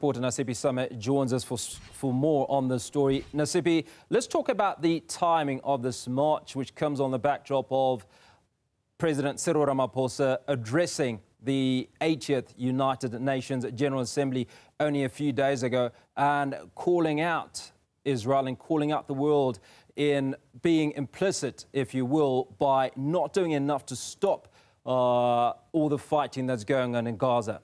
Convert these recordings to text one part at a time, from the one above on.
reporter Nasipi Summit joins us for more on this story. Nasipi, let's talk about the timing of this march, which comes on the backdrop of President Cyril Ramaphosa addressing the 80th United Nations General Assembly only a few days ago and calling out Israel and calling out the world in being implicit, if you will, by not doing enough to stop all the fighting that's going on in Gaza.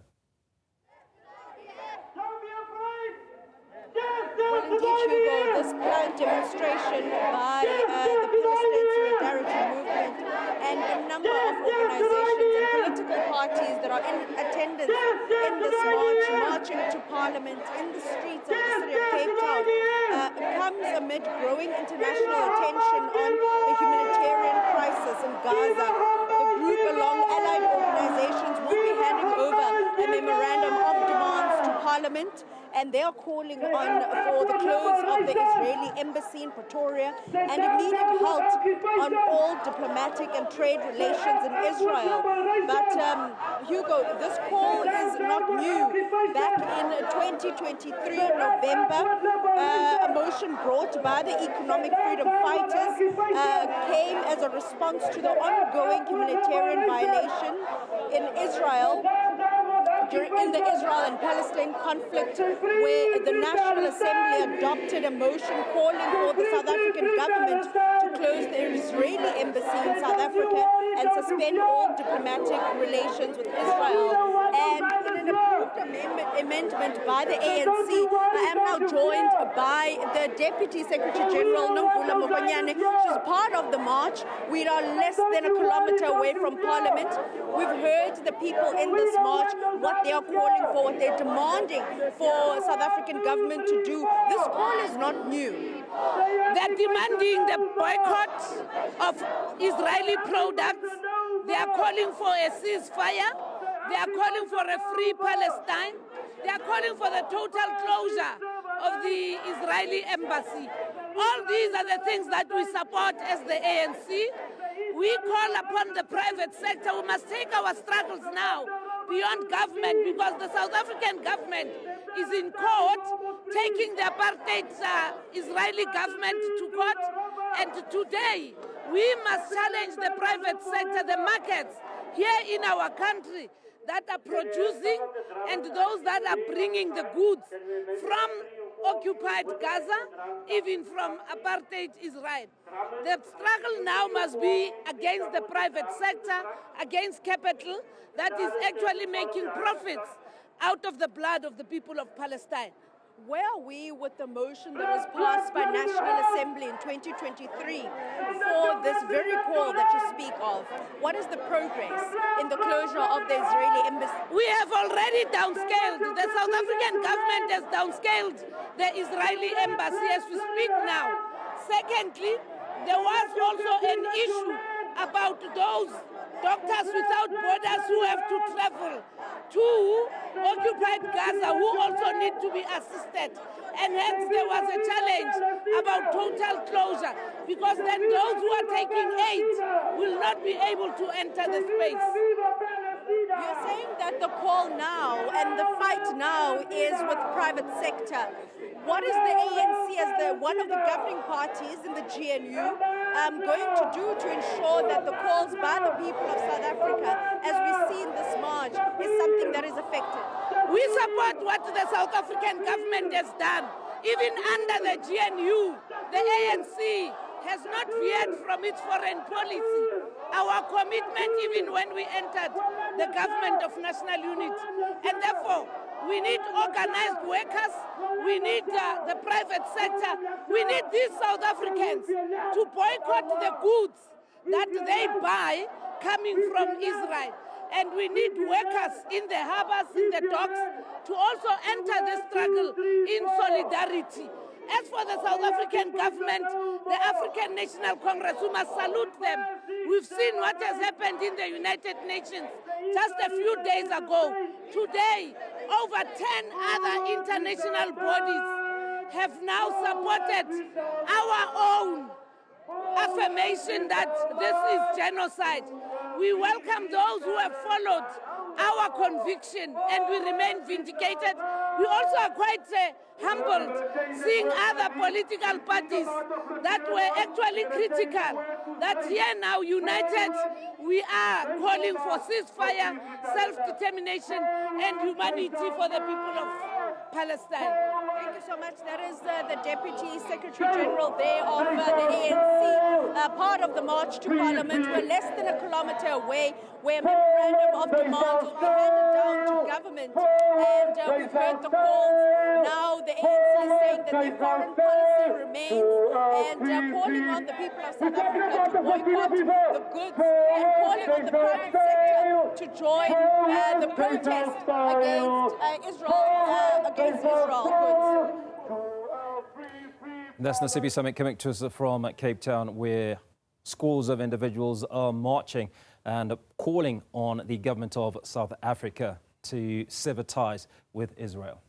Well, indeed, Hugo, this planned demonstration by the Palestine Solidarity Movement and a number of organizations and political parties that are in attendance in this march, marching to Parliament in the streets of the city of Cape Town, comes amid growing international attention on the humanitarian crisis in Gaza. The group, along allied organizations, will be handing over a memorandum of demands to Parliament, and they are calling on for the close of the Israeli embassy in Pretoria and immediate halt on all diplomatic and trade relations in Israel. But Hugo, this call is not new. Back in 2023, November, a motion brought by the economic freedom fighters came as a response to the ongoing humanitarian violation in Israel in the Israel and Palestine conflict, where the National Assembly adopted a motion calling for the South African government to close the Israeli embassy in South Africa and suspend all diplomatic relations with Israel. And in an approved amendment by the ANC, I am now joined by the Deputy Secretary General, Nomvula Mokonyane. She's part of the march. We are less than a kilometer away from Parliament. We've heard the people in this march, what they are calling for, what they're demanding for South African government to do. This call is not new. They're demanding the boycott of Israeli products. They are calling for a ceasefire. They are calling for a free Palestine. They are calling for the total closure of the Israeli embassy. All these are the things that we support as the ANC. We call upon the private sector. We must take our struggles now beyond government, because the South African government is in court taking the apartheid Israeli government to court. And today, we must challenge the private sector, the markets here in our country that are producing and those that are bringing the goods from occupied Gaza, even from apartheid Israel. The struggle now must be against the private sector, against capital that is actually making profits out of the blood of the people of Palestine. Where are we with the motion that was passed by National Assembly in 2023 for this very call that you speak of? What is the progress in the closure of the Israeli embassy? We have already downscaled. The South African government has downscaled the Israeli embassy as we speak now. Secondly, there was also an issue about those Doctors Without Borders who have to travel to occupied Gaza, who also need to be assisted. And hence there was a challenge about total closure, because then those who are taking aid will not be able to enter the space. You're saying that the call now and the fight now is with private sector. What is the ANC, as one of the governing parties in the GNU, going to do to ensure that the calls by the people of South Africa, as we see in this march, is something that is effective? We support what the South African government has done. Even under the GNU, the ANC has not veered from its foreign policy. Our commitment, even when we entered the government of national unity. And therefore, we need organized workers, we need the private sector, we need these South Africans to boycott the goods that they buy coming from Israel. And we need workers in the harbors, in the docks, to also enter the struggle in solidarity. As for the South African government, the African National Congress, we must salute them. We've seen what has happened in the United Nations just a few days ago. Today, over 10 other international bodies have now supported our own affirmation that this is genocide. We welcome those who have followed our conviction, and we remain vindicated. We also are quite humbled seeing other political parties that were actually critical, that here now united, we are calling for ceasefire, self-determination and humanity for the people of Palestine. Thank you so much. That is the Deputy Secretary General there of the ANC, part of the march to Parliament. We're less than a kilometre away, where a memorandum of demand will be handed down to government. And we've heard the calls. Now the ANC is saying that their foreign policy remains and calling on the people of South Africa to boycott the goods and calling on the private sector to join the protest against Israel goods. That's Nasibi Summit coming to us from Cape Town, where scores of individuals are marching and calling on the government of South Africa to sever ties with Israel.